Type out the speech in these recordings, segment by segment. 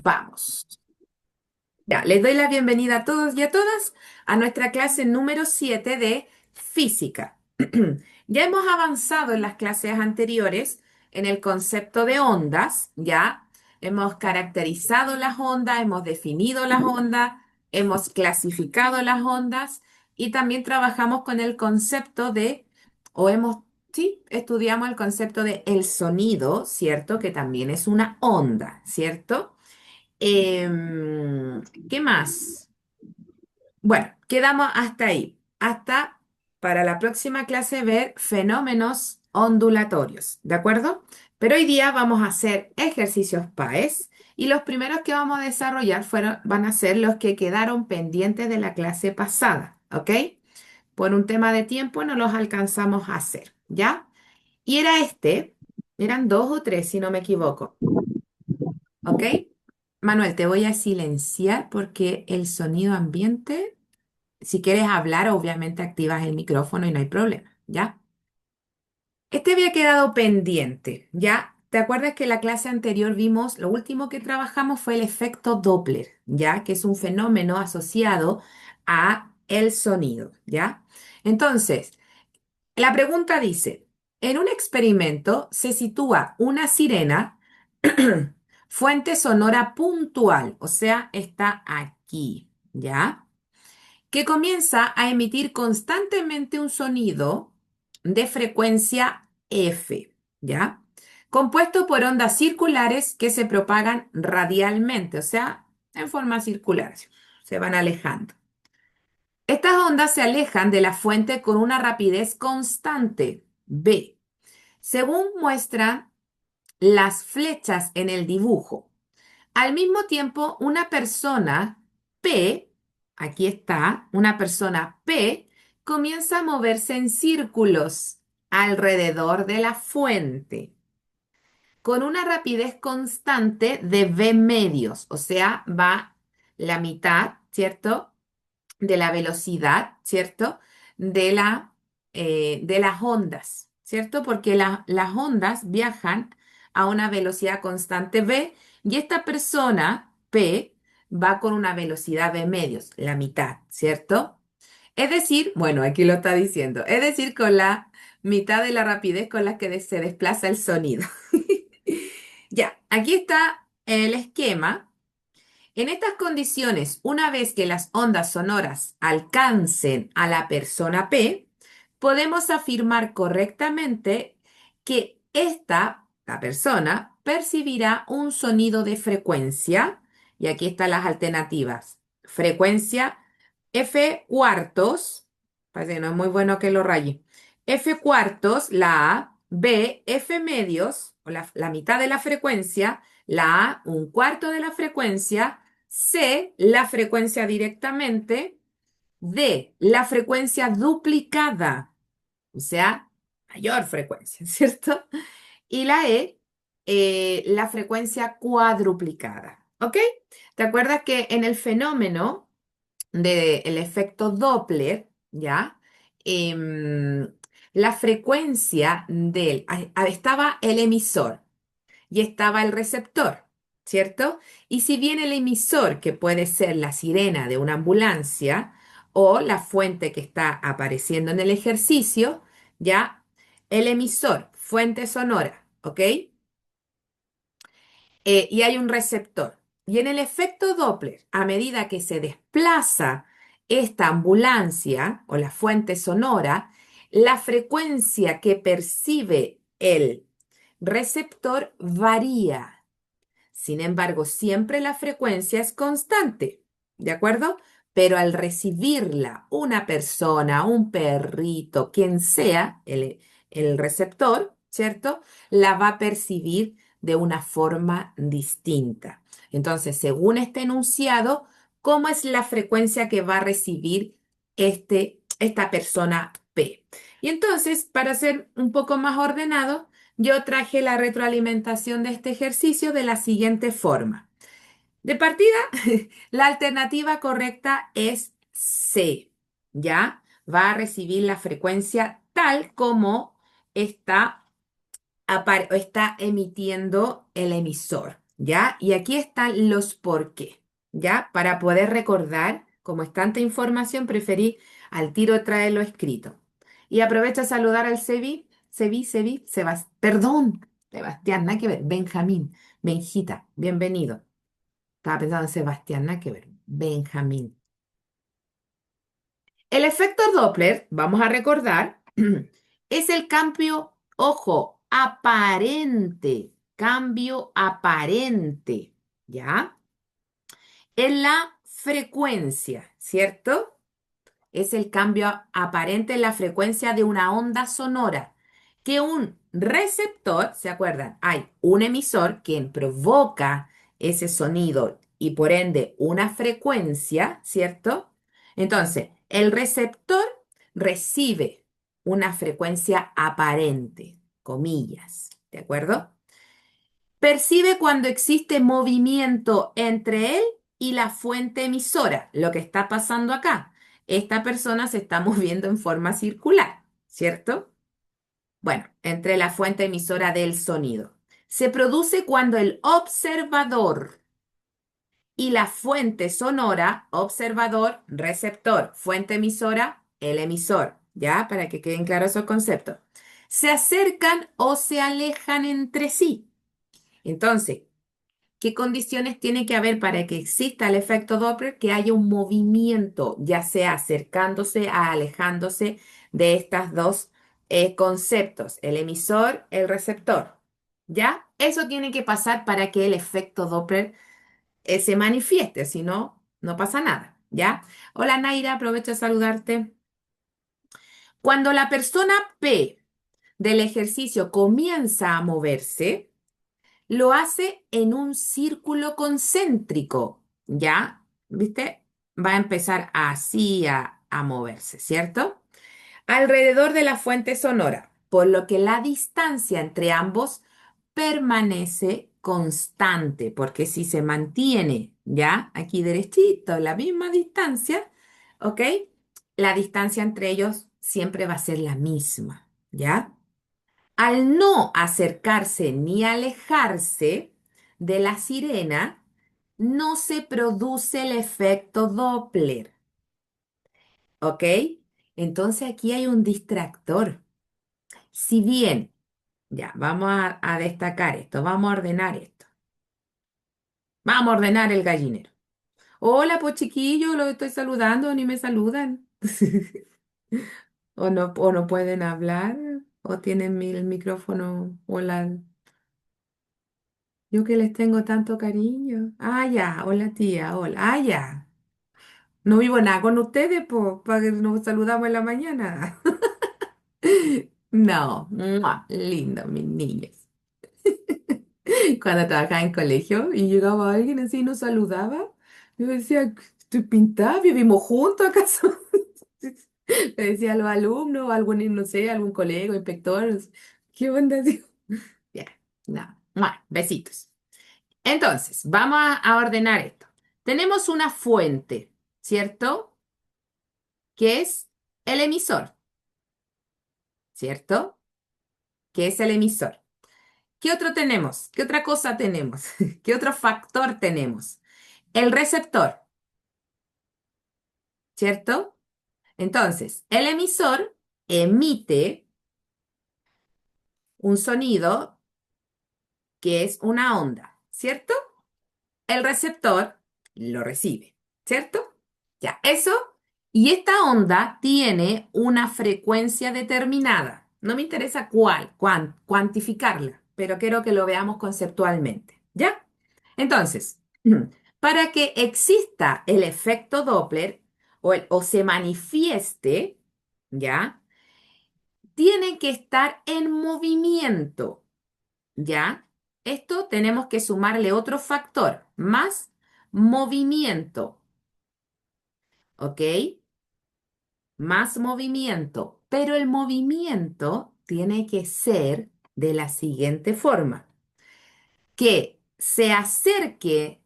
Vamos. Ya, les doy la bienvenida a todos y a todas a nuestra clase número 7 de física. Ya hemos avanzado en las clases anteriores en el concepto de ondas, ya hemos caracterizado las ondas, hemos definido las ondas, hemos clasificado las ondas y también trabajamos con el concepto de, sí, estudiamos el concepto de el sonido, ¿cierto? Que también es una onda, ¿cierto? ¿Qué más? Bueno, quedamos hasta ahí. Hasta para la próxima clase ver fenómenos ondulatorios, ¿de acuerdo? Pero hoy día vamos a hacer ejercicios PAES y los primeros que vamos a desarrollar van a ser los que quedaron pendientes de la clase pasada, ¿ok? Por un tema de tiempo no los alcanzamos a hacer, ¿ya? Y eran dos o tres si no me equivoco. ¿Ok? Manuel, te voy a silenciar porque el sonido ambiente, si quieres hablar, obviamente activas el micrófono y no hay problema, ¿ya? Este había quedado pendiente, ¿ya? ¿Te acuerdas que en la clase anterior vimos, lo último que trabajamos fue el efecto Doppler, ¿ya? Que es un fenómeno asociado a el sonido, ¿ya? Entonces, la pregunta dice, en un experimento se sitúa una sirena, fuente sonora puntual, o sea, está aquí, ¿ya? Que comienza a emitir constantemente un sonido de frecuencia F, ¿ya? Compuesto por ondas circulares que se propagan radialmente, o sea, en forma circular, se van alejando. Estas ondas se alejan de la fuente con una rapidez constante, V, según muestran las flechas en el dibujo. Al mismo tiempo, una persona P, aquí está, una persona P, comienza a moverse en círculos alrededor de la fuente con una rapidez constante de V medios, o sea, va la mitad, ¿cierto? De la velocidad, ¿cierto? De las ondas, ¿cierto? Porque las ondas viajan a una velocidad constante v y esta persona, P, va con una velocidad de medios, la mitad, ¿cierto? Es decir, bueno, aquí lo está diciendo, es decir, con la mitad de la rapidez con la que se desplaza el sonido. Ya, aquí está el esquema. En estas condiciones, una vez que las ondas sonoras alcancen a la persona P, podemos afirmar correctamente que la persona, percibirá un sonido de frecuencia, y aquí están las alternativas. Frecuencia F cuartos, parece que no es muy bueno que lo raye. F cuartos, la A, B, F medios, o la mitad de la frecuencia, la A, un cuarto de la frecuencia, C, la frecuencia directamente, D, la frecuencia duplicada, o sea, mayor frecuencia, ¿cierto? Y la E, la frecuencia cuadruplicada, ¿ok? ¿Te acuerdas que en el fenómeno del efecto Doppler, ¿ya? Em, la frecuencia estaba el emisor y estaba el receptor, ¿cierto? Y si bien el emisor, que puede ser la sirena de una ambulancia o la fuente que está apareciendo en el ejercicio, ya, el emisor, fuente sonora, ¿ok? Y hay un receptor. Y en el efecto Doppler, a medida que se desplaza esta ambulancia o la fuente sonora, la frecuencia que percibe el receptor varía. Sin embargo, siempre la frecuencia es constante, ¿de acuerdo? Pero al recibirla una persona, un perrito, quien sea el receptor, ¿cierto? La va a percibir de una forma distinta. Entonces, según este enunciado, ¿cómo es la frecuencia que va a recibir esta persona P? Y entonces, para ser un poco más ordenado, yo traje la retroalimentación de este ejercicio de la siguiente forma. De partida, la alternativa correcta es C, ¿ya? Va a recibir la frecuencia tal como está, está emitiendo el emisor, ¿ya? Y aquí están los por qué, ¿ya? Para poder recordar, como es tanta información, preferí al tiro traerlo escrito. Y aprovecho a saludar al perdón, Sebastián, nada que ver, Benjamín, Benjita, bienvenido. Estaba pensando en Sebastián, nada que ver, Benjamín. El efecto Doppler, vamos a recordar, es el cambio, ojo, aparente, cambio aparente, ¿ya? En la frecuencia, ¿cierto? Es el cambio aparente en la frecuencia de una onda sonora. Que un receptor, ¿se acuerdan? Hay un emisor quien provoca ese sonido y por ende una frecuencia, ¿cierto? Entonces, el receptor recibe una frecuencia aparente, comillas, ¿de acuerdo? Percibe cuando existe movimiento entre él y la fuente emisora. Lo que está pasando acá. Esta persona se está moviendo en forma circular, ¿cierto? Bueno, entre la fuente emisora del sonido. Se produce cuando el observador y la fuente sonora, observador, receptor, fuente emisora, el emisor, ¿ya? Para que queden claros esos conceptos. Se acercan o se alejan entre sí. Entonces, ¿qué condiciones tiene que haber para que exista el efecto Doppler? Que haya un movimiento, ya sea acercándose a alejándose de estos dos conceptos, el emisor, el receptor. ¿Ya? Eso tiene que pasar para que el efecto Doppler se manifieste, si no, no pasa nada. ¿Ya? Hola Naira, aprovecho de saludarte. Cuando la persona P del ejercicio comienza a moverse, lo hace en un círculo concéntrico, ¿ya? ¿Viste? Va a empezar así a moverse, ¿cierto? Alrededor de la fuente sonora, por lo que la distancia entre ambos permanece constante, porque si se mantiene, ¿ya? Aquí derechito, la misma distancia, ¿ok? La distancia entre ellos siempre va a ser la misma, ¿ya? Al no acercarse ni alejarse de la sirena, no se produce el efecto Doppler, ¿ok? Entonces aquí hay un distractor. Si bien, ya, vamos a destacar esto, vamos a ordenar esto. Vamos a ordenar el gallinero. Hola, pues chiquillos, los estoy saludando, ni me saludan. O no pueden hablar, o tienen el micrófono o la... Yo que les tengo tanto cariño. Ah, ya, hola tía, hola. Ah, ya. No vivo nada con ustedes, pues, para que nos saludamos en la mañana. No, lindo, mis niños. Cuando trabajaba en colegio y llegaba alguien así y nos saludaba, yo decía, estoy pintada, vivimos juntos acaso. Le decía a los alumnos, algún, no sé, algún colega, inspector, ¿qué onda? Digo, ya, no, besitos. Entonces, vamos a ordenar esto. Tenemos una fuente, ¿cierto? Que es el emisor, ¿cierto? Que es el emisor. ¿Qué otro tenemos? ¿Qué otra cosa tenemos? ¿Qué otro factor tenemos? El receptor, ¿cierto? Entonces, el emisor emite un sonido que es una onda, ¿cierto? El receptor lo recibe, ¿cierto? Ya, eso. Y esta onda tiene una frecuencia determinada. No me interesa cuantificarla, pero quiero que lo veamos conceptualmente, ¿ya? Entonces, para que exista el efecto Doppler o se manifieste, ¿ya? Tiene que estar en movimiento. ¿Ya? Esto tenemos que sumarle otro factor, más movimiento, ¿ok? Más movimiento, pero el movimiento tiene que ser de la siguiente forma, que se acerquen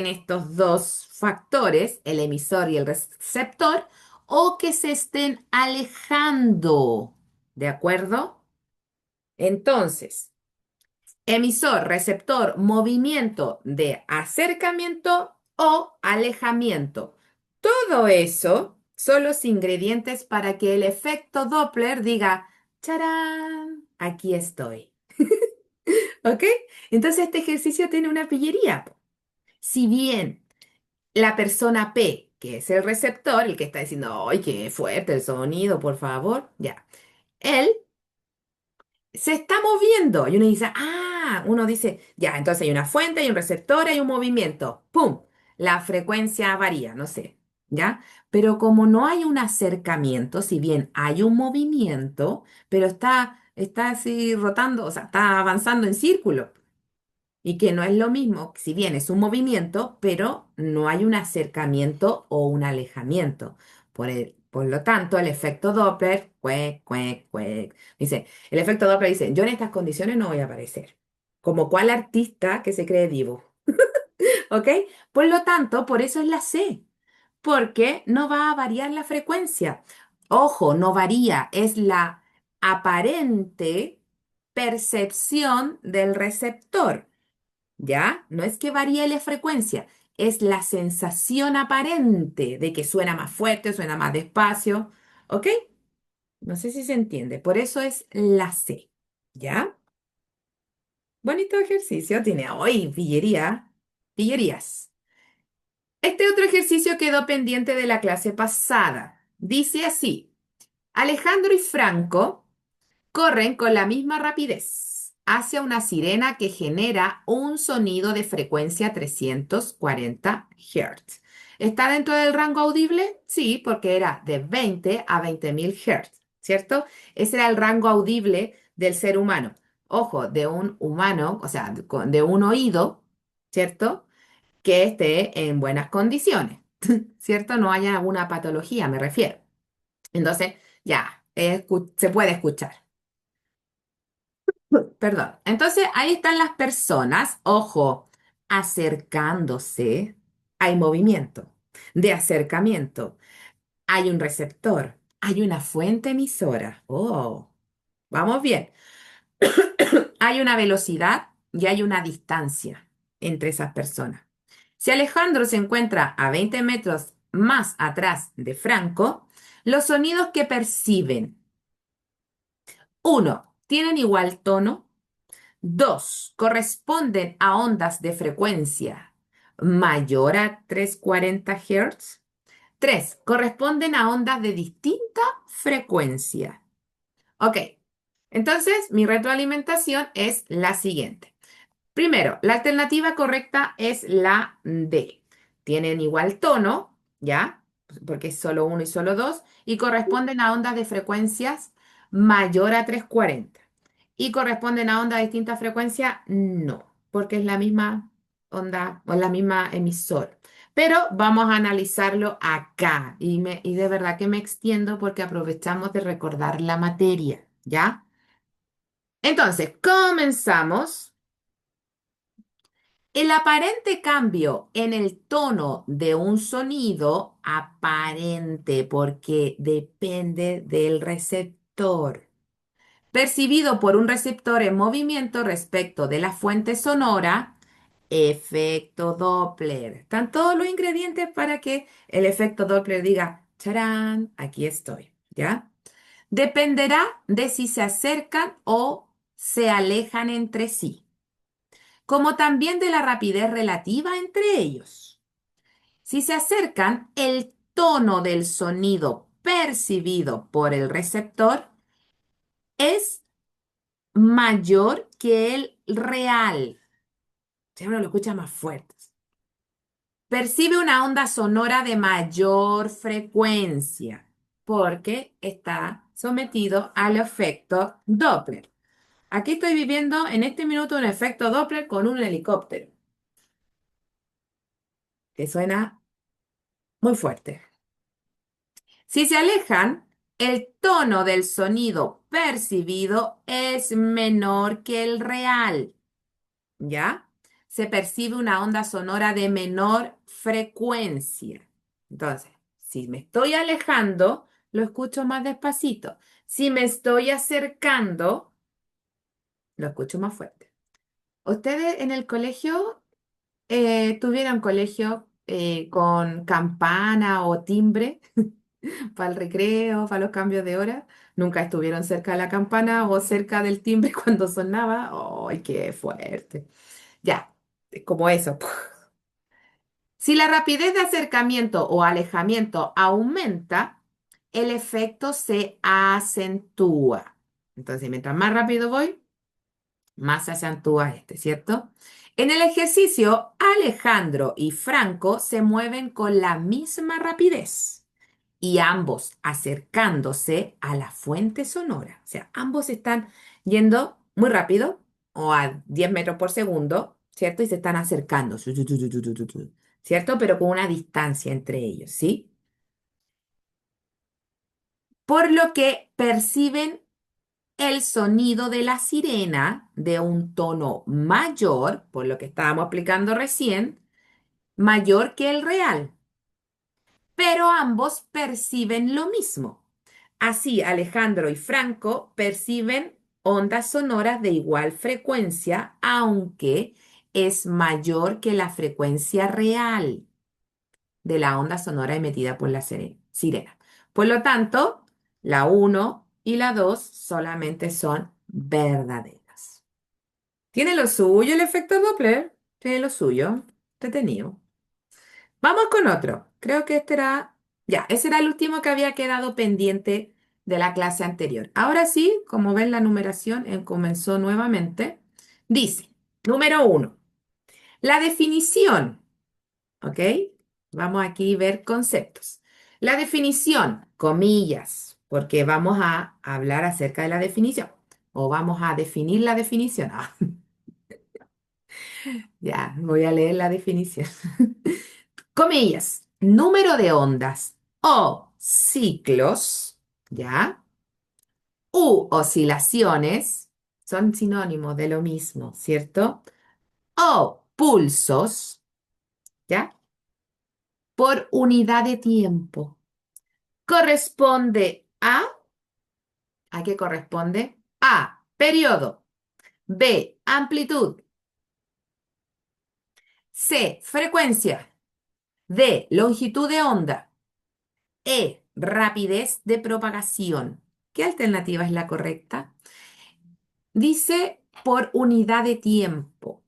estos dos factores, el emisor y el receptor, o que se estén alejando, ¿de acuerdo? Entonces, Emisor, receptor, movimiento de acercamiento o alejamiento. Todo eso son los ingredientes para que el efecto Doppler diga, ¡charán! Aquí estoy. ¿Ok? Entonces este ejercicio tiene una pillería. Si bien la persona P, que es el receptor, el que está diciendo, ¡ay, qué fuerte el sonido, por favor! Ya. Él se está moviendo. Y uno dice, ya, entonces hay una fuente, hay un receptor, hay un movimiento. ¡Pum! La frecuencia varía, no sé, ¿ya? Pero como no hay un acercamiento, si bien hay un movimiento, pero está así rotando, o sea, está avanzando en círculo. Y que no es lo mismo, si bien es un movimiento, pero no hay un acercamiento o un alejamiento. Por lo tanto, el efecto Doppler, cuec, cuec, cuec. Dice, el efecto Doppler dice, yo en estas condiciones no voy a aparecer. Como cual artista que se cree vivo. ¿Ok? Por lo tanto, por eso es la C. Porque no va a variar la frecuencia. Ojo, no varía, es la aparente percepción del receptor. ¿Ya? No es que varíe la frecuencia, es la sensación aparente de que suena más fuerte, suena más despacio, ¿ok? No sé si se entiende, por eso es la C, ¿ya? Bonito ejercicio, tiene hoy pillería, pillerías. Este otro ejercicio quedó pendiente de la clase pasada. Dice así, Alejandro y Franco corren con la misma rapidez hacia una sirena que genera un sonido de frecuencia 340 Hz. ¿Está dentro del rango audible? Sí, porque era de 20 a 20.000 Hz, ¿cierto? Ese era el rango audible del ser humano. Ojo, de un humano, o sea, de un oído, ¿cierto? Que esté en buenas condiciones, ¿cierto? No haya alguna patología, me refiero. Entonces, ya, se puede escuchar. Perdón. Entonces, ahí están las personas, ojo, acercándose. Hay movimiento de acercamiento. Hay un receptor. Hay una fuente emisora. Oh, vamos bien. Hay una velocidad y hay una distancia entre esas personas. Si Alejandro se encuentra a 20 metros más atrás de Franco, los sonidos que perciben, uno, tienen igual tono. Dos, corresponden a ondas de frecuencia mayor a 340 Hz. Tres, corresponden a ondas de distinta frecuencia. Ok, entonces mi retroalimentación es la siguiente. Primero, la alternativa correcta es la D. Tienen igual tono, ¿ya? Porque es solo uno y solo dos, y corresponden a ondas de frecuencias mayor a 340. ¿Y corresponden a ondas de distinta frecuencia? No, porque es la misma onda o la misma emisor. Pero vamos a analizarlo acá y de verdad que me extiendo porque aprovechamos de recordar la materia, ¿ya? Entonces, comenzamos. El aparente cambio en el tono de un sonido, aparente porque depende del receptor, percibido por un receptor en movimiento respecto de la fuente sonora, efecto Doppler. Están todos los ingredientes para que el efecto Doppler diga, charán, aquí estoy, ¿ya? Dependerá de si se acercan o se alejan entre sí, como también de la rapidez relativa entre ellos. Si se acercan, el tono del sonido percibido por el receptor es mayor que el real. Siempre lo escucha más fuerte. Percibe una onda sonora de mayor frecuencia porque está sometido al efecto Doppler. Aquí estoy viviendo en este minuto un efecto Doppler con un helicóptero que suena muy fuerte. Si se alejan, el tono del sonido percibido es menor que el real, ¿ya? Se percibe una onda sonora de menor frecuencia. Entonces, si me estoy alejando, lo escucho más despacito. Si me estoy acercando, lo escucho más fuerte. ¿Ustedes en el colegio tuvieron colegio con campana o timbre para el recreo, para los cambios de hora? ¿Nunca estuvieron cerca de la campana o cerca del timbre cuando sonaba? ¡Ay, qué fuerte! Ya, es como eso. Si la rapidez de acercamiento o alejamiento aumenta, el efecto se acentúa. Entonces, mientras más rápido voy, más se acentúa este, ¿cierto? En el ejercicio, Alejandro y Franco se mueven con la misma rapidez y ambos acercándose a la fuente sonora. O sea, ambos están yendo muy rápido o a 10 metros por segundo, ¿cierto? Y se están acercando, ¿cierto? Pero con una distancia entre ellos, ¿sí? Por lo que perciben el sonido de la sirena de un tono mayor, por lo que estábamos explicando recién, mayor que el real, pero ambos perciben lo mismo. Así, Alejandro y Franco perciben ondas sonoras de igual frecuencia, aunque es mayor que la frecuencia real de la onda sonora emitida por la sirena. Por lo tanto, la uno y la 2 solamente son verdaderas. Tiene lo suyo el efecto Doppler, tiene lo suyo, entretenido. Vamos con otro. Creo que este era, ya, ese era el último que había quedado pendiente de la clase anterior. Ahora sí, como ven, la numeración comenzó nuevamente. Dice, número uno, la definición, ¿ok? Vamos aquí a ver conceptos. La definición, comillas, porque vamos a hablar acerca de la definición o vamos a definir la definición. Ah, ya, voy a leer la definición. Comillas, número de ondas o ciclos, ¿ya? U oscilaciones, son sinónimos de lo mismo, ¿cierto? O pulsos, ¿ya? Por unidad de tiempo. Corresponde ¿a qué corresponde? A, periodo. B, amplitud. C, frecuencia. D, longitud de onda. E, rapidez de propagación. ¿Qué alternativa es la correcta? Dice por unidad de tiempo.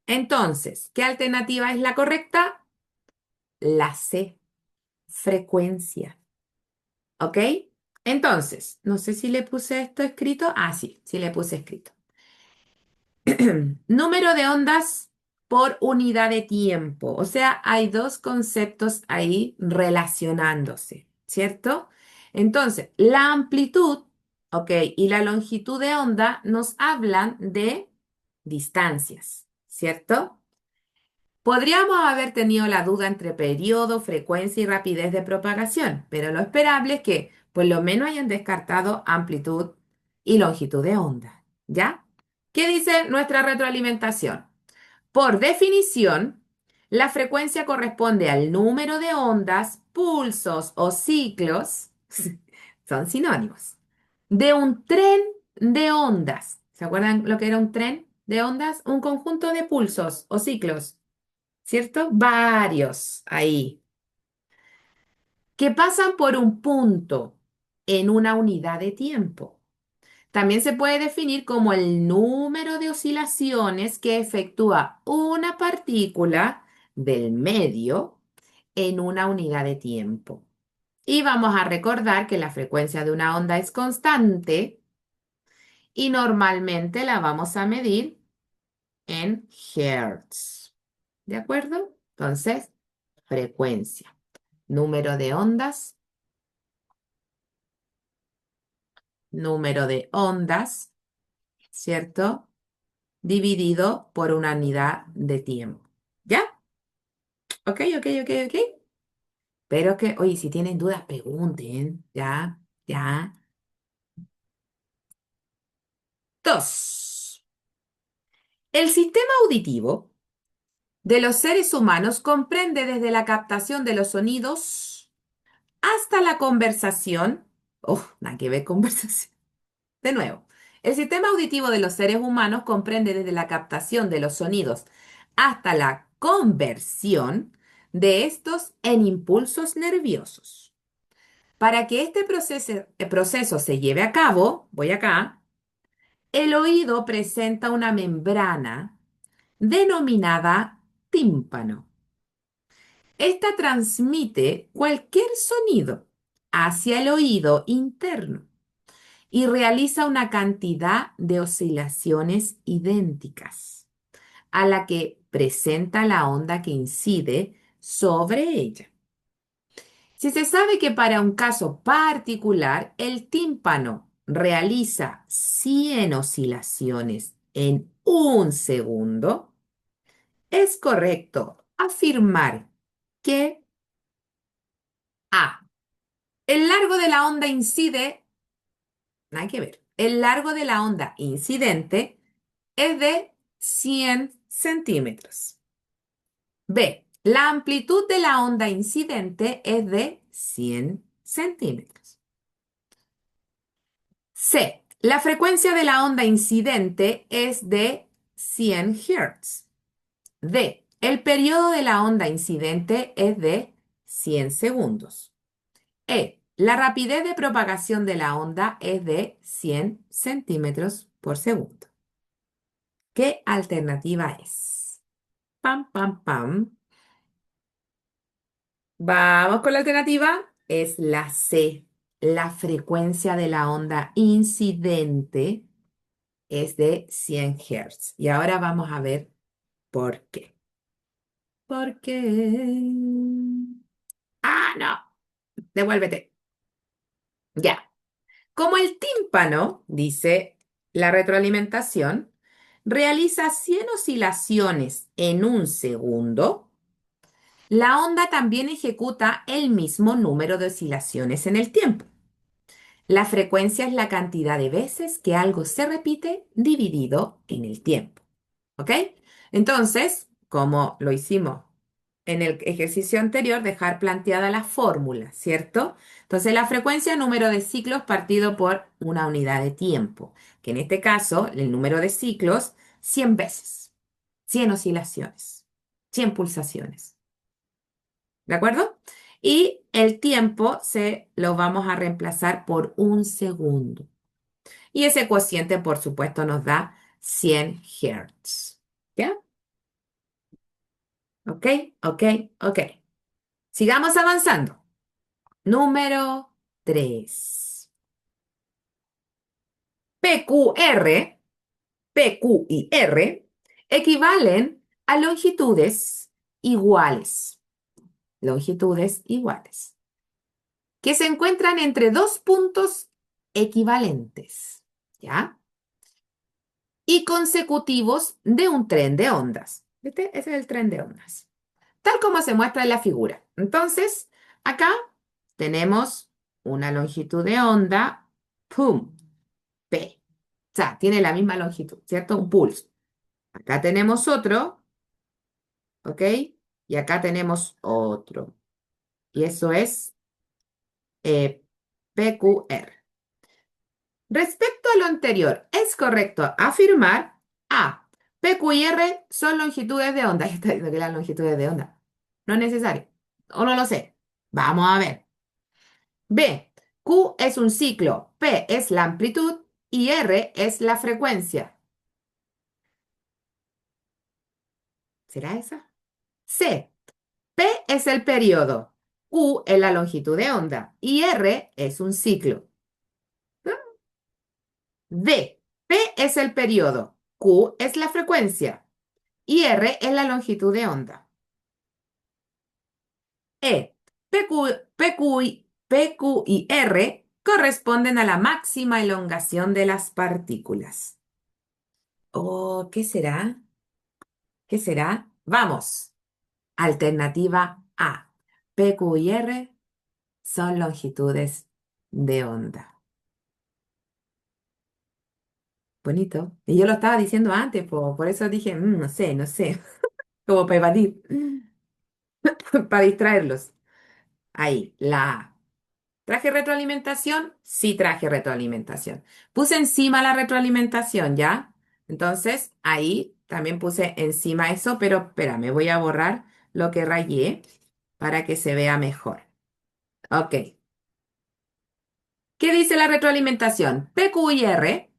Entonces, ¿qué alternativa es la correcta? La C, frecuencia. ¿Ok? Entonces, no sé si le puse esto escrito. Ah, sí, sí le puse escrito. Número de ondas por unidad de tiempo. O sea, hay dos conceptos ahí relacionándose, ¿cierto? Entonces, la amplitud, ¿ok? Y la longitud de onda nos hablan de distancias, ¿cierto? Podríamos haber tenido la duda entre periodo, frecuencia y rapidez de propagación, pero lo esperable es que por lo menos hayan descartado amplitud y longitud de onda, ¿ya? ¿Qué dice nuestra retroalimentación? Por definición, la frecuencia corresponde al número de ondas, pulsos o ciclos, son sinónimos, de un tren de ondas. ¿Se acuerdan lo que era un tren de ondas? Un conjunto de pulsos o ciclos, ¿cierto? Varios ahí, que pasan por un punto en una unidad de tiempo. También se puede definir como el número de oscilaciones que efectúa una partícula del medio en una unidad de tiempo. Y vamos a recordar que la frecuencia de una onda es constante y normalmente la vamos a medir en hertz. ¿De acuerdo? Entonces, frecuencia, número de ondas, ¿cierto? Dividido por una unidad de tiempo. ¿Ya? Ok, ok, ok, ok. Pero que, oye, si tienen dudas, pregunten. ¿Ya? ¿Ya? Dos. El sistema auditivo de los seres humanos comprende desde la captación de los sonidos hasta la conversación. Oh, nada que ver conversación. De nuevo. El sistema auditivo de los seres humanos comprende desde la captación de los sonidos hasta la conversión de estos en impulsos nerviosos. Para que este proceso se lleve a cabo, voy acá, el oído presenta una membrana denominada tímpano. Esta transmite cualquier sonido hacia el oído interno y realiza una cantidad de oscilaciones idénticas a la que presenta la onda que incide sobre ella. Si se sabe que para un caso particular el tímpano realiza 100 oscilaciones en un segundo, es correcto afirmar que A. El largo de la onda incide, nada que ver, el largo de la onda incidente es de 100 centímetros. B. La amplitud de la onda incidente es de 100 centímetros. C. La frecuencia de la onda incidente es de 100 Hz. D. El periodo de la onda incidente es de 100 segundos. E. La rapidez de propagación de la onda es de 100 centímetros por segundo. ¿Qué alternativa es? Pam, pam, pam. Vamos con la alternativa. Es la C. La frecuencia de la onda incidente es de 100 Hz. Y ahora vamos a ver por qué. ¿Por qué? Ah, no. Devuélvete. Ya. Como el tímpano, dice la retroalimentación, realiza 100 oscilaciones en un segundo, la onda también ejecuta el mismo número de oscilaciones en el tiempo. La frecuencia es la cantidad de veces que algo se repite dividido en el tiempo. ¿Ok? Entonces, como lo hicimos en el ejercicio anterior, dejar planteada la fórmula, ¿cierto? Entonces, la frecuencia, número de ciclos partido por una unidad de tiempo, que en este caso, el número de ciclos, 100 veces, 100 oscilaciones, 100 pulsaciones. ¿De acuerdo? Y el tiempo se lo vamos a reemplazar por un segundo. Y ese cociente, por supuesto, nos da 100 Hz. ¿Ya? ¿Ok? ¿Ok? ¿Ok? Sigamos avanzando. Número 3. PQR, PQ y R equivalen a longitudes iguales. Longitudes iguales. Que se encuentran entre dos puntos equivalentes. ¿Ya? Y consecutivos de un tren de ondas. ¿Viste? Ese es el tren de ondas. Tal como se muestra en la figura. Entonces, acá tenemos una longitud de onda, ¡pum! P. O sea, tiene la misma longitud, ¿cierto? Un pulso. Acá tenemos otro, ¿ok? Y acá tenemos otro. Y eso es PQR. Respecto a lo anterior, es correcto afirmar A. PQ y R son longitudes de onda. Está diciendo que las longitudes de onda. No es necesario. O no lo sé. Vamos a ver. B. Q es un ciclo, P es la amplitud y R es la frecuencia. ¿Será esa? C. P es el periodo, Q es la longitud de onda y R es un ciclo. ¿No? D. P es el periodo, Q es la frecuencia y R es la longitud de onda. E. PQ y R corresponden a la máxima elongación de las partículas. ¿O qué será? ¿Qué será? Vamos. Alternativa A. PQ y R son longitudes de onda. Bonito. Y yo lo estaba diciendo antes, por eso dije, no sé, no sé. Como para evadir, para distraerlos. Ahí, la A. ¿Traje retroalimentación? Sí, traje retroalimentación. Puse encima la retroalimentación, ¿ya? Entonces, ahí también puse encima eso, pero espera, me voy a borrar lo que rayé para que se vea mejor. Ok. ¿Qué dice la retroalimentación? P, Q y R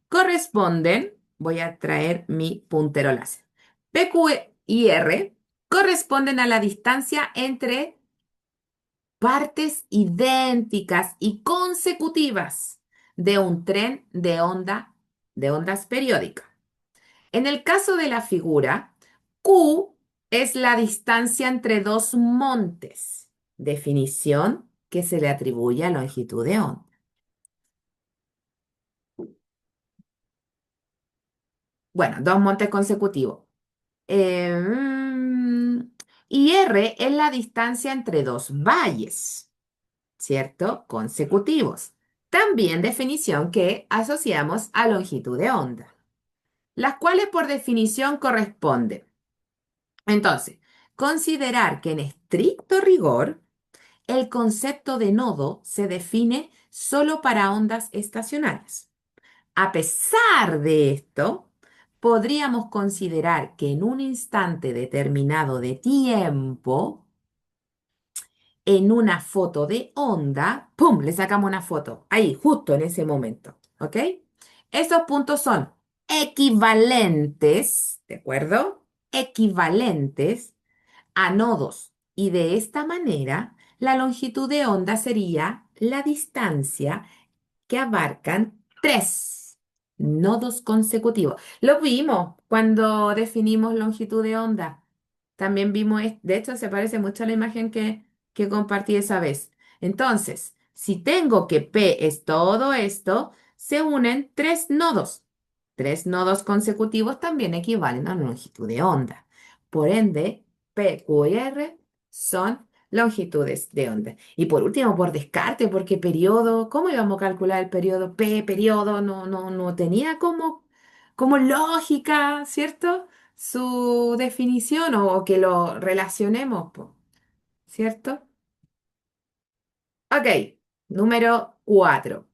corresponden, voy a traer mi puntero láser. P, Q y R corresponden a la distancia entre partes idénticas y consecutivas de un tren de ondas periódicas. En el caso de la figura, Q es la distancia entre dos montes, definición que se le atribuye a longitud de onda. Bueno, dos montes consecutivos. Y R es la distancia entre dos valles, ¿cierto? Consecutivos. También definición que asociamos a longitud de onda, las cuales por definición corresponden. Entonces, considerar que en estricto rigor, el concepto de nodo se define solo para ondas estacionarias. A pesar de esto, podríamos considerar que en un instante determinado de tiempo, en una foto de onda, ¡pum! Le sacamos una foto, ahí, justo en ese momento, ¿ok? Esos puntos son equivalentes, ¿de acuerdo? Equivalentes a nodos. Y de esta manera, la longitud de onda sería la distancia que abarcan tres nodos consecutivos. Lo vimos cuando definimos longitud de onda. También vimos, de hecho, se parece mucho a la imagen que compartí esa vez. Entonces, si tengo que P es todo esto, se unen tres nodos. Tres nodos consecutivos también equivalen a longitud de onda. Por ende, P, Q y R son longitudes de onda. Y por último, por descarte, porque periodo, ¿cómo íbamos a calcular el periodo? P, periodo, no tenía como lógica, ¿cierto? Su definición o que lo relacionemos, po, ¿cierto? Ok, número 4.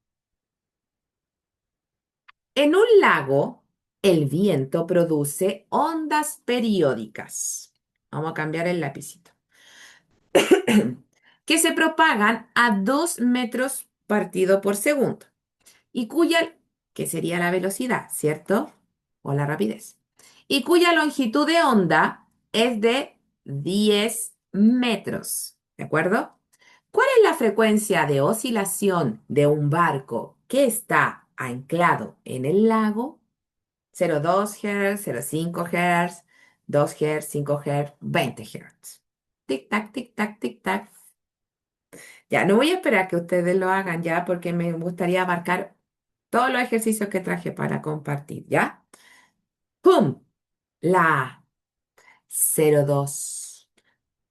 En un lago, el viento produce ondas periódicas. Vamos a cambiar el lapicito. Que se propagan a 2 metros partido por segundo y cuya, que sería la velocidad, ¿cierto? O la rapidez. Y cuya longitud de onda es de 10 metros, ¿de acuerdo? ¿Cuál es la frecuencia de oscilación de un barco que está anclado en el lago? 0,2 Hz, 0,5 Hz, 2 Hz, 5 Hz, 20 Hz. Tic, tac, tic, tac, tic, tac. Ya, no voy a esperar que ustedes lo hagan ya porque me gustaría abarcar todos los ejercicios que traje para compartir, ¿ya? ¡Pum! La 02.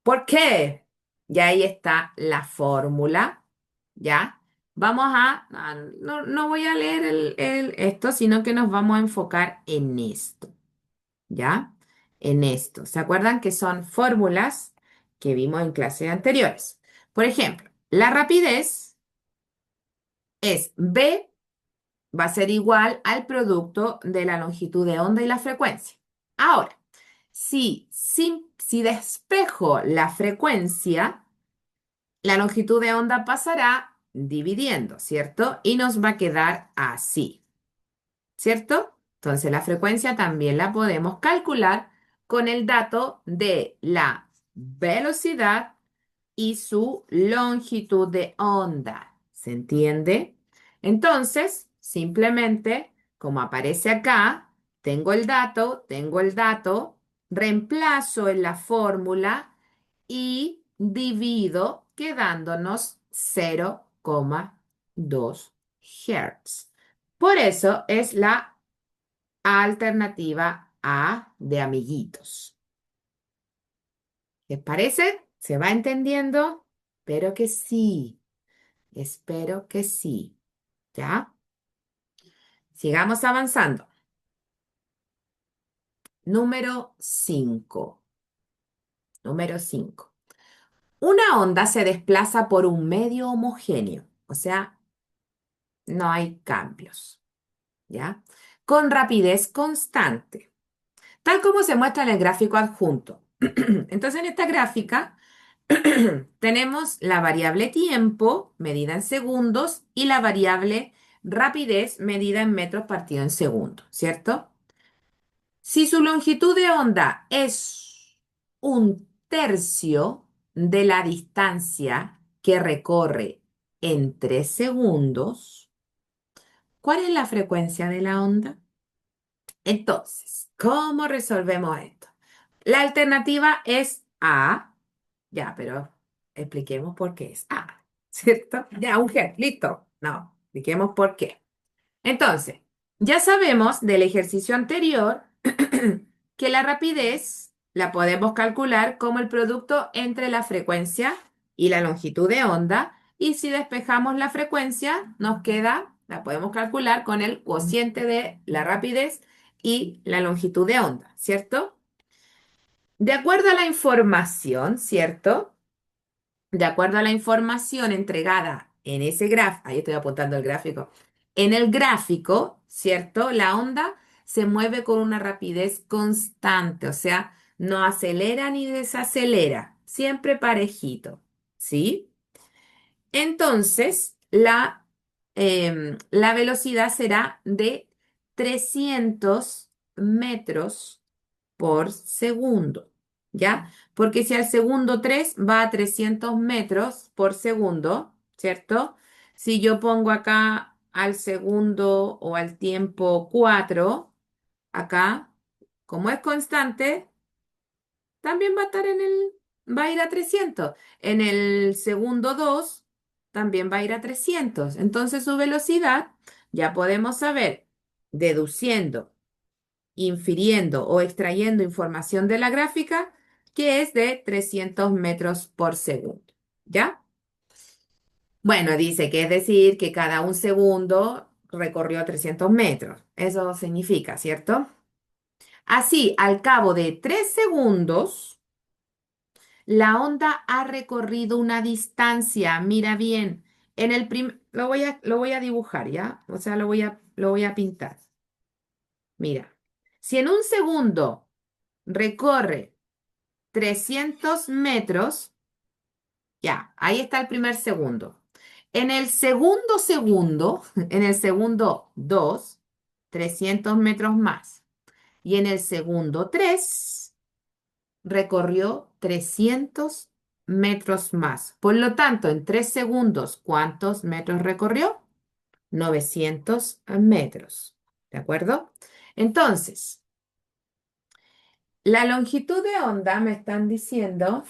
¿Por qué? Ya ahí está la fórmula, ¿ya? No voy a leer esto, sino que nos vamos a enfocar en esto, ¿ya? En esto. ¿Se acuerdan que son fórmulas que vimos en clases anteriores? Por ejemplo, la rapidez es B va a ser igual al producto de la longitud de onda y la frecuencia. Ahora, si despejo la frecuencia, la longitud de onda pasará dividiendo, ¿cierto? Y nos va a quedar así, ¿cierto? Entonces la frecuencia también la podemos calcular con el dato de la velocidad y su longitud de onda. ¿Se entiende? Entonces, simplemente, como aparece acá, tengo el dato, reemplazo en la fórmula y divido quedándonos 0,2 Hz. Por eso es la alternativa A de amiguitos. ¿Les parece? ¿Se va entendiendo? Espero que sí. Espero que sí. ¿Ya? Sigamos avanzando. Número 5. Número 5. Una onda se desplaza por un medio homogéneo, o sea, no hay cambios, ¿ya? Con rapidez constante, tal como se muestra en el gráfico adjunto. Entonces, en esta gráfica tenemos la variable tiempo, medida en segundos, y la variable rapidez, medida en metros partido en segundo, ¿cierto? Si su longitud de onda es un tercio de la distancia que recorre en 3 segundos, ¿cuál es la frecuencia de la onda? Entonces, ¿cómo resolvemos esto? La alternativa es A, ya, pero expliquemos por qué es A, ¿cierto? Ya, un gen, listo. No, expliquemos por qué. Entonces, ya sabemos del ejercicio anterior que la rapidez la podemos calcular como el producto entre la frecuencia y la longitud de onda. Y si despejamos la frecuencia, nos queda, la podemos calcular con el cociente de la rapidez y la longitud de onda, ¿cierto? De acuerdo a la información, ¿cierto? De acuerdo a la información entregada en ese gráfico, ahí estoy apuntando el gráfico, en el gráfico, ¿cierto? La onda se mueve con una rapidez constante, o sea, no acelera ni desacelera, siempre parejito, ¿sí? Entonces, la velocidad será de 300 metros por segundo, ¿ya? Porque si al segundo 3 va a 300 metros por segundo, ¿cierto? Si yo pongo acá al segundo o al tiempo 4, acá, como es constante, también va a estar va a ir a 300. En el segundo 2 también va a ir a 300. Entonces su velocidad ya podemos saber, deduciendo, infiriendo o extrayendo información de la gráfica, que es de 300 metros por segundo. ¿Ya? Bueno, dice que es decir que cada un segundo recorrió 300 metros. Eso significa, ¿cierto? Así, al cabo de 3 segundos, la onda ha recorrido una distancia, mira bien, lo voy a dibujar, ¿ya? O sea, lo voy a pintar. Mira, si en un segundo recorre 300 metros, ya, ahí está el primer segundo. En el segundo segundo, en el segundo 2, 300 metros más. Y en el segundo 3 recorrió 300 metros más. Por lo tanto, en 3 segundos, ¿cuántos metros recorrió? 900 metros. ¿De acuerdo? Entonces, la longitud de onda me están diciendo,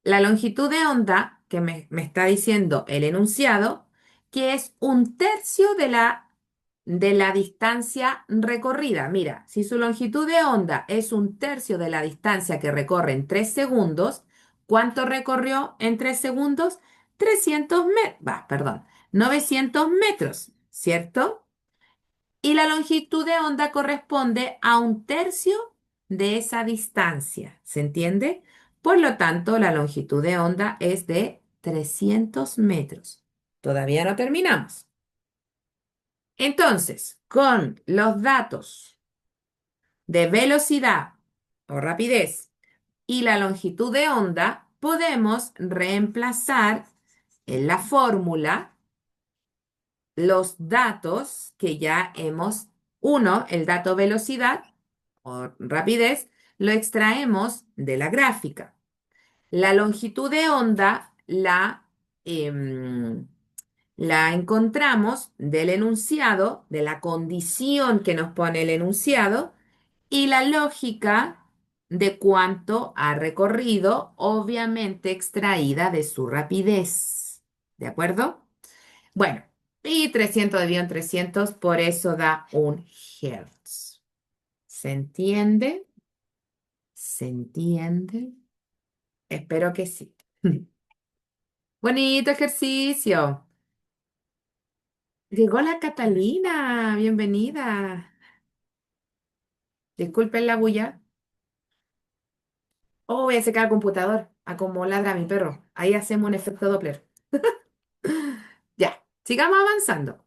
la longitud de onda que me está diciendo el enunciado, que es un tercio de la distancia recorrida. Mira, si su longitud de onda es un tercio de la distancia que recorre en 3 segundos, ¿cuánto recorrió en 3 segundos? 300 metros, perdón, 900 metros, ¿cierto? Y la longitud de onda corresponde a un tercio de esa distancia, ¿se entiende? Por lo tanto, la longitud de onda es de 300 metros. Todavía no terminamos. Entonces, con los datos de velocidad o rapidez y la longitud de onda, podemos reemplazar en la fórmula los datos que ya hemos, uno, el dato velocidad o rapidez, lo extraemos de la gráfica. La longitud de onda em, la encontramos del enunciado, de la condición que nos pone el enunciado, y la lógica de cuánto ha recorrido, obviamente extraída de su rapidez. ¿De acuerdo? Bueno, y 300 dividido en 300, por eso da un hertz. ¿Se entiende? ¿Se entiende? Espero que sí. Bonito ejercicio. Llegó la Catalina, bienvenida. Disculpen la bulla. Oh, voy a secar el computador, a como ladra mi perro. Ahí hacemos un efecto Doppler. Ya, sigamos avanzando.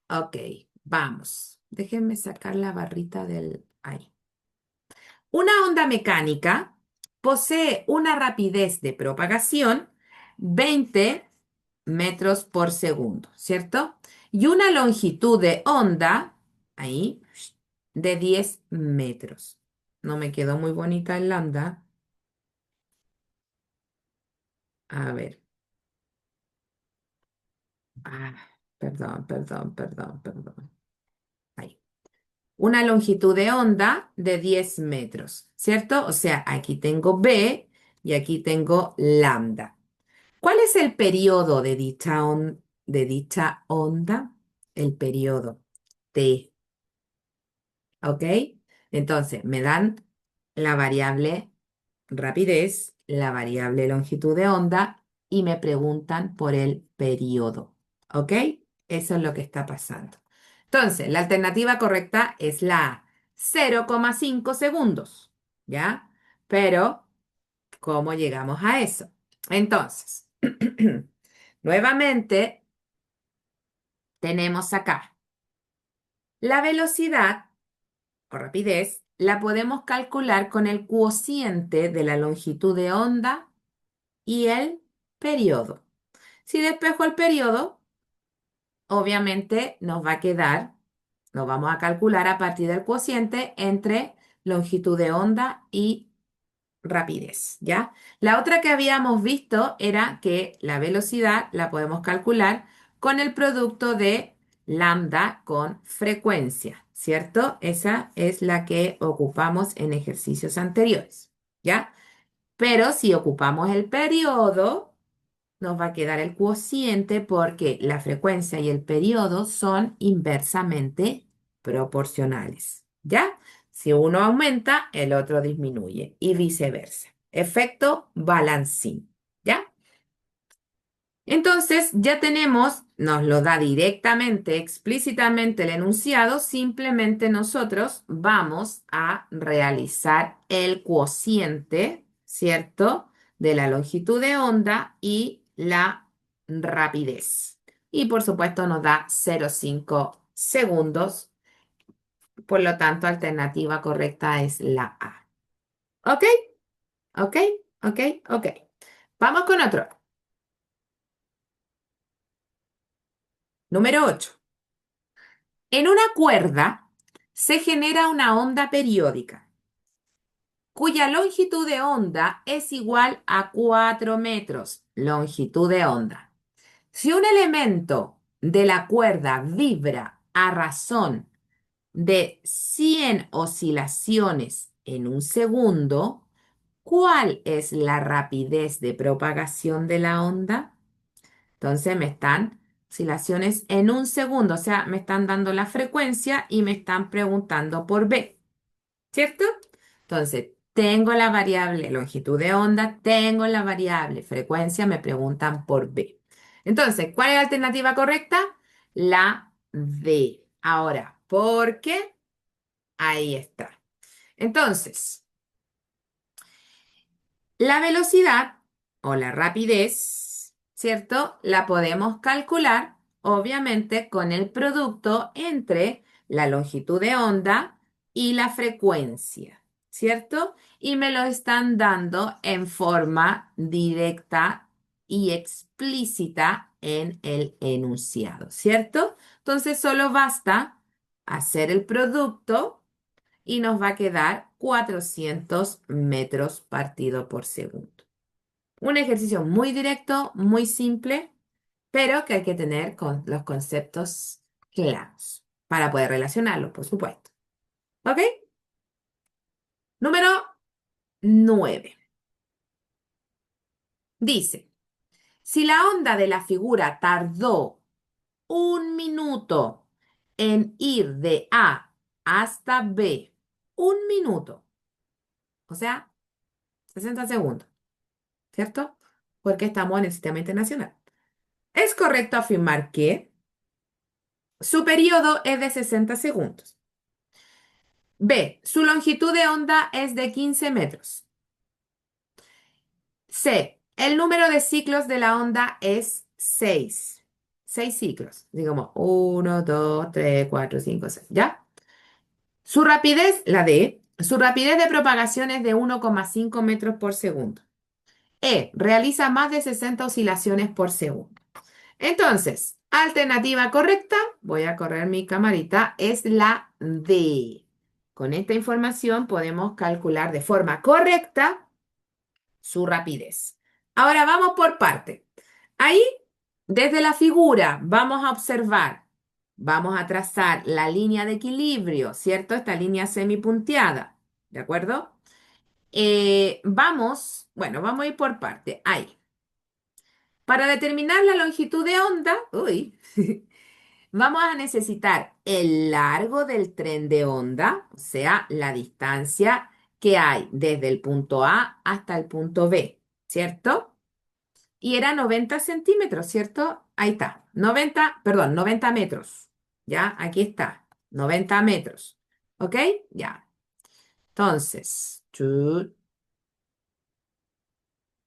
Ok, vamos. Déjenme sacar la barrita del... Ahí. Una onda mecánica posee una rapidez de propagación 20 metros por segundo, ¿cierto? Y una longitud de onda, ahí, de 10 metros. No me quedó muy bonita el lambda. A ver. Ah, perdón. Ahí. Una longitud de onda de 10 metros, ¿cierto? O sea, aquí tengo B y aquí tengo lambda. ¿Cuál es el periodo de dicha onda? El periodo T, ¿ok? Entonces, me dan la variable rapidez, la variable longitud de onda y me preguntan por el periodo, ¿ok? Eso es lo que está pasando. Entonces, la alternativa correcta es la A, 0,5 segundos, ¿ya? Pero, ¿cómo llegamos a eso? Entonces, nuevamente tenemos acá la velocidad o rapidez, la podemos calcular con el cociente de la longitud de onda y el periodo. Si despejo el periodo, obviamente nos va a quedar, nos vamos a calcular a partir del cociente entre longitud de onda y rapidez, ¿ya? La otra que habíamos visto era que la velocidad la podemos calcular con el producto de lambda con frecuencia, ¿cierto? Esa es la que ocupamos en ejercicios anteriores, ¿ya? Pero si ocupamos el periodo, nos va a quedar el cociente porque la frecuencia y el periodo son inversamente proporcionales, ¿ya? Si uno aumenta, el otro disminuye y viceversa. Efecto balancín, ¿ya? Entonces ya tenemos, nos lo da directamente, explícitamente el enunciado, simplemente nosotros vamos a realizar el cociente, ¿cierto? De la longitud de onda y la rapidez. Y por supuesto nos da 0,5 segundos, por lo tanto alternativa correcta es la A. ¿Ok? ¿Ok? ¿Ok? ¿Ok? Vamos con otro. Número 8. En una cuerda se genera una onda periódica cuya longitud de onda es igual a 4 metros. Longitud de onda. Si un elemento de la cuerda vibra a razón de 100 oscilaciones en un segundo, ¿cuál es la rapidez de propagación de la onda? Entonces me están oscilaciones en un segundo, o sea, me están dando la frecuencia y me están preguntando por B, ¿cierto? Entonces, tengo la variable longitud de onda, tengo la variable frecuencia, me preguntan por B. Entonces, ¿cuál es la alternativa correcta? La D. Ahora, ¿por qué? Ahí está. Entonces, la velocidad o la rapidez, ¿cierto? La podemos calcular, obviamente, con el producto entre la longitud de onda y la frecuencia, ¿cierto? Y me lo están dando en forma directa y explícita en el enunciado, ¿cierto? Entonces, solo basta hacer el producto y nos va a quedar 400 metros partido por segundo. Un ejercicio muy directo, muy simple, pero que hay que tener con los conceptos claros para poder relacionarlos, por supuesto. ¿Ok? Número 9. Dice, si la onda de la figura tardó 1 minuto en ir de A hasta B, 1 minuto, o sea, 60 segundos. ¿Cierto? Porque estamos en el sistema internacional. Es correcto afirmar que su periodo es de 60 segundos. B, su longitud de onda es de 15 metros. C, el número de ciclos de la onda es 6. 6 ciclos. Digamos, 1, 2, 3, 4, 5, 6. ¿Ya? Su rapidez, la D, su rapidez de propagación es de 1,5 metros por segundo. E, realiza más de 60 oscilaciones por segundo. Entonces, alternativa correcta, voy a correr mi camarita, es la D. Con esta información podemos calcular de forma correcta su rapidez. Ahora vamos por parte. Ahí, desde la figura, vamos a observar, vamos a trazar la línea de equilibrio, ¿cierto? Esta línea semipunteada, ¿de acuerdo? Vamos a ir por parte. Ahí. Para determinar la longitud de onda, uy, vamos a necesitar el largo del tren de onda, o sea, la distancia que hay desde el punto A hasta el punto B, ¿cierto? Y era 90 centímetros, ¿cierto? Ahí está, 90, perdón, 90 metros. ¿Ya? Aquí está, 90 metros. ¿Ok? Ya. Entonces,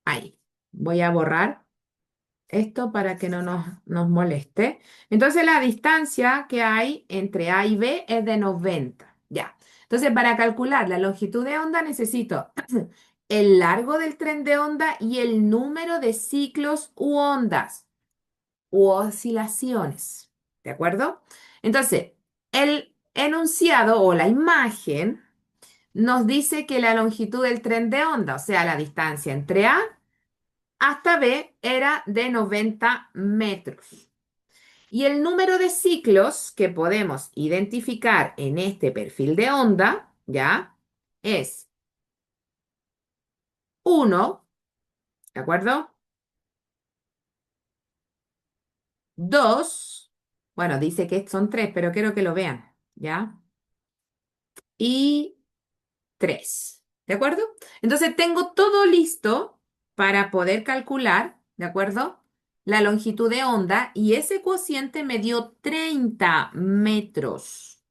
ahí. Voy a borrar esto para que no nos moleste. Entonces, la distancia que hay entre A y B es de 90. Ya. Entonces, para calcular la longitud de onda necesito el largo del tren de onda y el número de ciclos u ondas u oscilaciones. ¿De acuerdo? Entonces, el enunciado o la imagen nos dice que la longitud del tren de onda, o sea, la distancia entre A hasta B, era de 90 metros. Y el número de ciclos que podemos identificar en este perfil de onda, ¿ya? Es uno, ¿de acuerdo? 2, bueno, dice que son 3, pero quiero que lo vean, ¿ya? Y 3, ¿de acuerdo? Entonces tengo todo listo para poder calcular, ¿de acuerdo? La longitud de onda y ese cociente me dio 30 metros.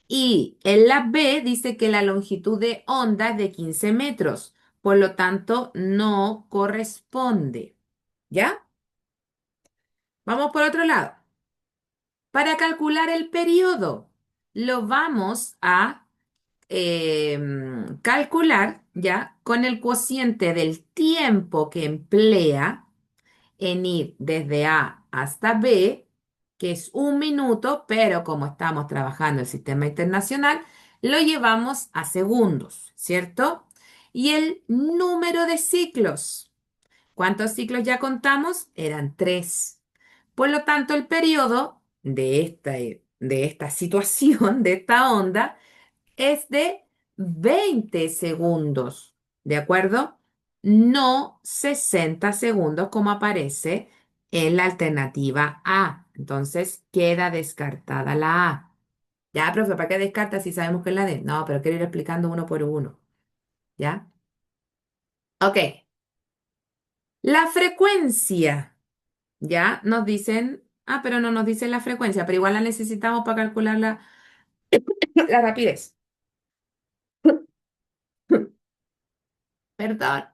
Y en la B dice que la longitud de onda es de 15 metros, por lo tanto no corresponde. ¿Ya? Vamos por otro lado. Para calcular el periodo, lo vamos a calcular ya con el cociente del tiempo que emplea en ir desde A hasta B, que es 1 minuto, pero como estamos trabajando el sistema internacional, lo llevamos a segundos, ¿cierto? Y el número de ciclos. ¿Cuántos ciclos ya contamos? Eran 3. Por lo tanto, el periodo de esta situación, de esta onda, es de 20 segundos, ¿de acuerdo? No 60 segundos como aparece en la alternativa A. Entonces queda descartada la A. Ya, profe, ¿para qué descarta si sabemos que es la D? No, pero quiero ir explicando uno por uno. ¿Ya? Ok. La frecuencia. Ya nos dicen, pero no nos dicen la frecuencia, pero igual la necesitamos para calcular la rapidez. Perdón.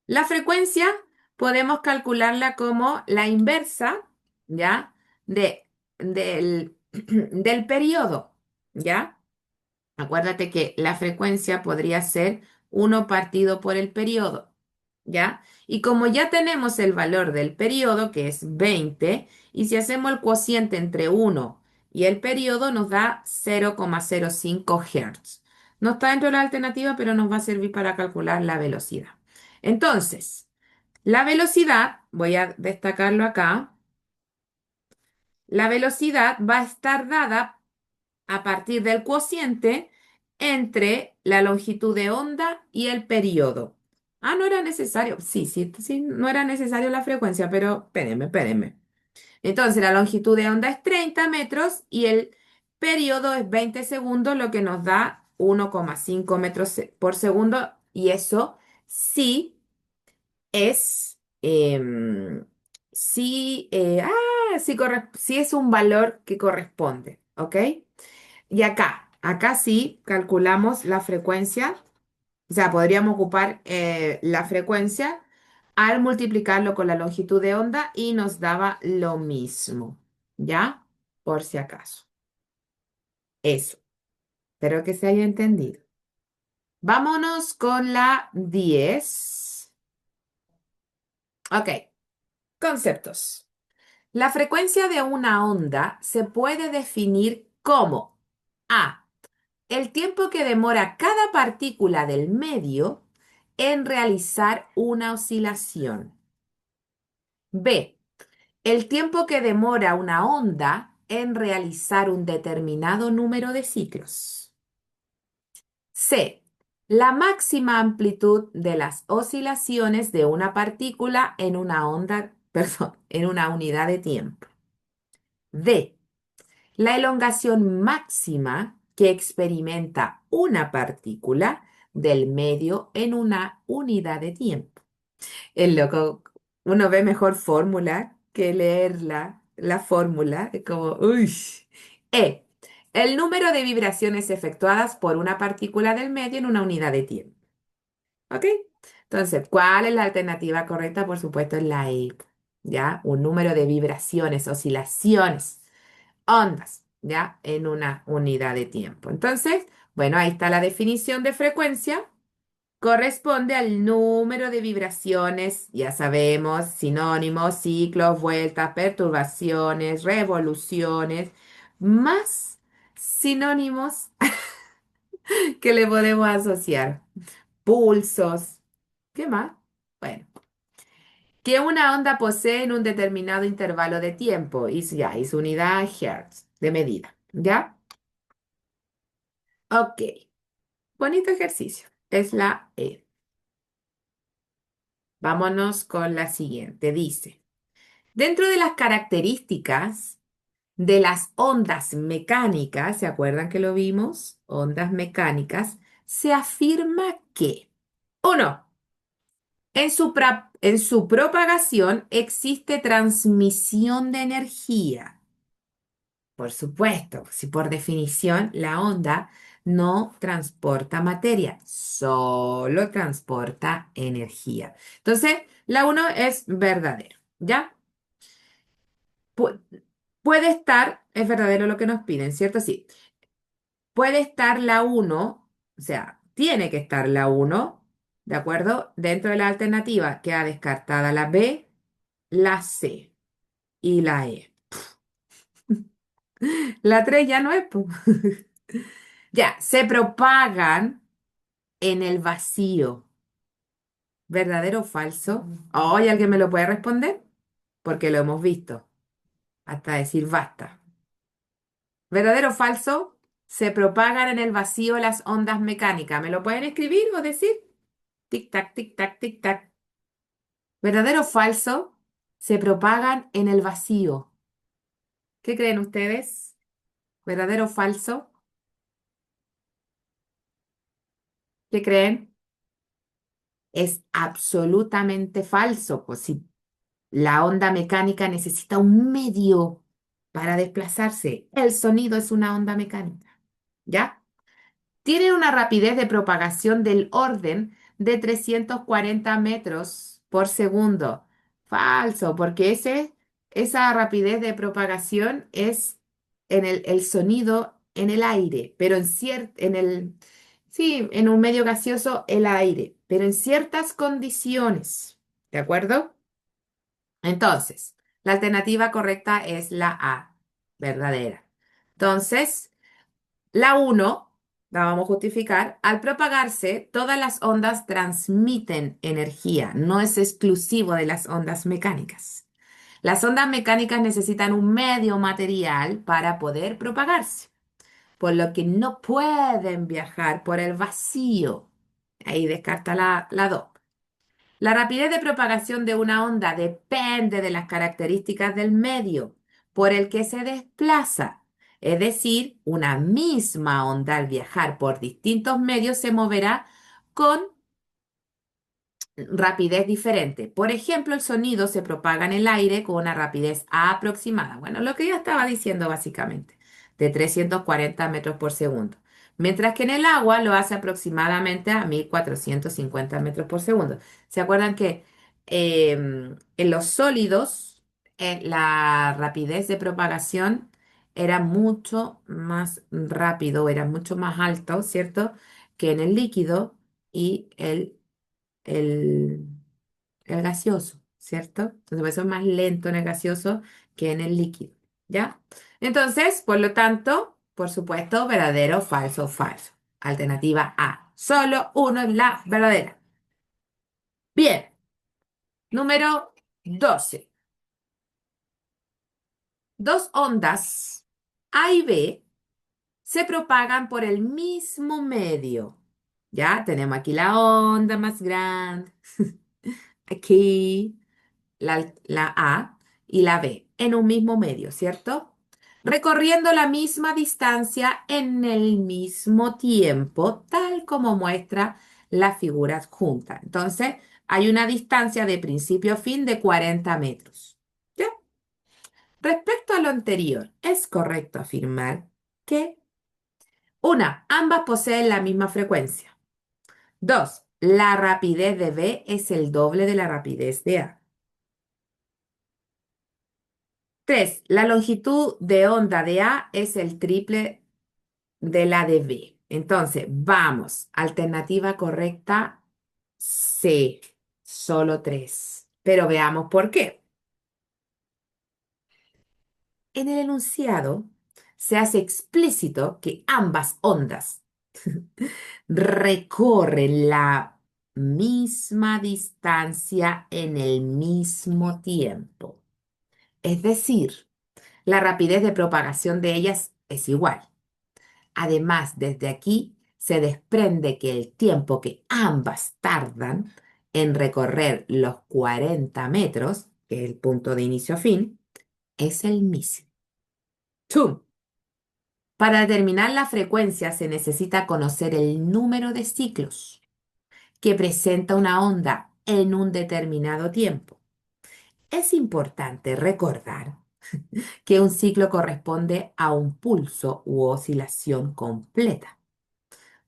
La frecuencia podemos calcularla como la inversa, ¿ya? Del periodo, ¿ya? Acuérdate que la frecuencia podría ser 1 partido por el periodo, ¿ya? Y como ya tenemos el valor del periodo, que es 20, y si hacemos el cociente entre 1 y el periodo, nos da 0,05 Hz. No está dentro de la alternativa, pero nos va a servir para calcular la velocidad. Entonces, la velocidad, voy a destacarlo acá, la velocidad va a estar dada a partir del cociente entre la longitud de onda y el periodo. No era necesario. Sí, sí, sí, no era necesario la frecuencia, pero espérenme. Entonces, la longitud de onda es 30 metros y el periodo es 20 segundos, lo que nos da 1,5 metros por segundo. Y eso sí sí, sí es un valor que corresponde, ¿ok? Y acá. Acá sí calculamos la frecuencia, o sea, podríamos ocupar la frecuencia al multiplicarlo con la longitud de onda y nos daba lo mismo, ¿ya? Por si acaso. Eso, espero que se haya entendido. Vámonos con la 10. Ok, conceptos. La frecuencia de una onda se puede definir como A, el tiempo que demora cada partícula del medio en realizar una oscilación. B, el tiempo que demora una onda en realizar un determinado número de ciclos. C, la máxima amplitud de las oscilaciones de una partícula en una onda, perdón, en una unidad de tiempo. D, la elongación máxima que experimenta una partícula del medio en una unidad de tiempo. Es loco, uno ve mejor fórmula que leerla, la fórmula, es como, uy. E, el número de vibraciones efectuadas por una partícula del medio en una unidad de tiempo. ¿Ok? Entonces, ¿cuál es la alternativa correcta? Por supuesto, es la E. ¿Ya? Un número de vibraciones, oscilaciones, ondas, ¿ya? En una unidad de tiempo. Entonces, bueno, ahí está la definición de frecuencia. Corresponde al número de vibraciones, ya sabemos, sinónimos, ciclos, vueltas, perturbaciones, revoluciones, más sinónimos que le podemos asociar. Pulsos. ¿Qué más? Bueno, que una onda posee en un determinado intervalo de tiempo. Y su unidad Hertz de medida. ¿Ya? Ok. Bonito ejercicio. Es la E. Vámonos con la siguiente. Dice, dentro de las características de las ondas mecánicas, ¿se acuerdan que lo vimos? Ondas mecánicas, se afirma que, uno, en su propagación existe transmisión de energía. Por supuesto, si por definición la onda no transporta materia, solo transporta energía. Entonces, la uno es verdadero, ¿ya? Pu- puede estar, es verdadero lo que nos piden, ¿cierto? Sí. Puede estar la uno, o sea, tiene que estar la uno, ¿de acuerdo? Dentro de la alternativa queda descartada la B, la C y la E. La 3 ya no es, po. Ya, se propagan en el vacío. ¿Verdadero o falso? ¿Hoy alguien me lo puede responder? Porque lo hemos visto, hasta decir basta. ¿Verdadero o falso? Se propagan en el vacío las ondas mecánicas. ¿Me lo pueden escribir o decir? Tic tac, tic tac, tic tac. ¿Verdadero o falso? Se propagan en el vacío. ¿Qué creen ustedes? ¿Verdadero o falso? ¿Qué creen? Es absolutamente falso. Pues si la onda mecánica necesita un medio para desplazarse. El sonido es una onda mecánica. ¿Ya? Tienen una rapidez de propagación del orden de 340 metros por segundo. Falso, porque esa rapidez de propagación es en el sonido en el aire, pero sí, en un medio gaseoso el aire, pero en ciertas condiciones. ¿De acuerdo? Entonces, la alternativa correcta es la A, verdadera. Entonces, la uno, la vamos a justificar, al propagarse, todas las ondas transmiten energía, no es exclusivo de las ondas mecánicas. Las ondas mecánicas necesitan un medio material para poder propagarse, por lo que no pueden viajar por el vacío. Ahí descarta la 2. La rapidez de propagación de una onda depende de las características del medio por el que se desplaza. Es decir, una misma onda al viajar por distintos medios se moverá con rapidez diferente. Por ejemplo, el sonido se propaga en el aire con una rapidez aproximada. Bueno, lo que yo estaba diciendo básicamente, de 340 metros por segundo. Mientras que en el agua lo hace aproximadamente a 1450 metros por segundo. ¿Se acuerdan que en los sólidos la rapidez de propagación era mucho más rápido, era mucho más alto, ¿cierto? Que en el líquido y el, el gaseoso, ¿cierto? Entonces, por eso es más lento en el gaseoso que en el líquido, ¿ya? Entonces, por lo tanto, por supuesto, verdadero, falso, falso. Alternativa A. Solo uno es la verdadera. Bien, número 12. Dos ondas A y B se propagan por el mismo medio. Ya tenemos aquí la onda más grande, aquí la A y la B en un mismo medio, ¿cierto? Recorriendo la misma distancia en el mismo tiempo, tal como muestra la figura adjunta. Entonces, hay una distancia de principio a fin de 40 metros. ¿Ya? Respecto a lo anterior, es correcto afirmar que, una, ambas poseen la misma frecuencia. Dos, la rapidez de B es el doble de la rapidez de A. 3. La longitud de onda de A es el triple de la de B. Entonces, vamos. Alternativa correcta, C. Solo 3. Pero veamos por qué. En el enunciado se hace explícito que ambas ondas recorren la misma distancia en el mismo tiempo. Es decir, la rapidez de propagación de ellas es igual. Además, desde aquí se desprende que el tiempo que ambas tardan en recorrer los 40 metros, que es el punto de inicio-fin, es el mismo. 2. Para determinar la frecuencia se necesita conocer el número de ciclos que presenta una onda en un determinado tiempo. Es importante recordar que un ciclo corresponde a un pulso u oscilación completa.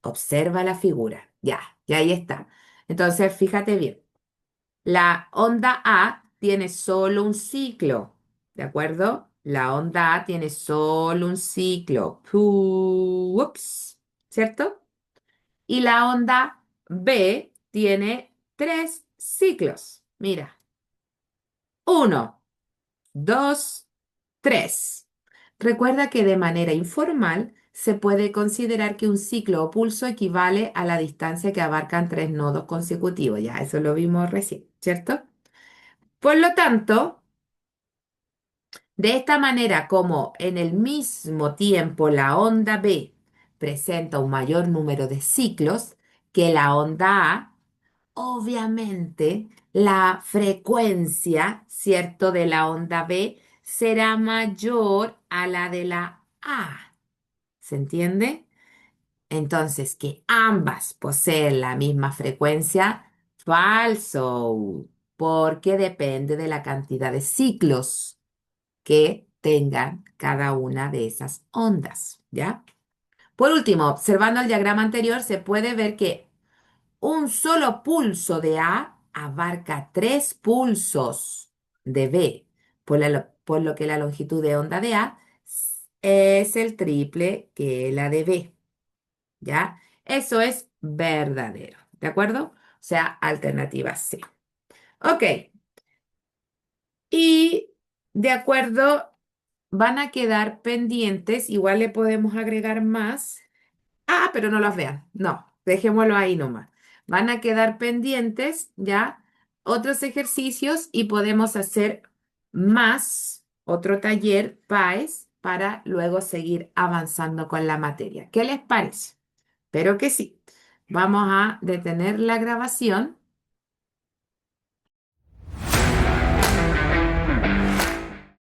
Observa la figura. Ya, y ahí está. Entonces, fíjate bien. La onda A tiene solo un ciclo, ¿de acuerdo? La onda A tiene solo un ciclo. Ups, ¿cierto? Y la onda B tiene tres ciclos. Mira, uno, dos, tres. Recuerda que de manera informal se puede considerar que un ciclo o pulso equivale a la distancia que abarcan tres nodos consecutivos. Ya, eso lo vimos recién, ¿cierto? Por lo tanto, de esta manera, como en el mismo tiempo la onda B presenta un mayor número de ciclos que la onda A, obviamente la frecuencia, ¿cierto?, de la onda B será mayor a la de la A. ¿Se entiende? Entonces, que ambas poseen la misma frecuencia, falso, porque depende de la cantidad de ciclos que tengan cada una de esas ondas, ¿ya? Por último, observando el diagrama anterior, se puede ver que un solo pulso de A abarca tres pulsos de B, por lo que la longitud de onda de A es el triple que la de B, ¿ya? Eso es verdadero, ¿de acuerdo? O sea, alternativa C. Ok, y de acuerdo, van a quedar pendientes, igual le podemos agregar más. Ah, pero no las vean. No, dejémoslo ahí nomás. Van a quedar pendientes ya otros ejercicios y podemos hacer más, otro taller PAES para luego seguir avanzando con la materia. ¿Qué les parece? Espero que sí. Vamos a detener la grabación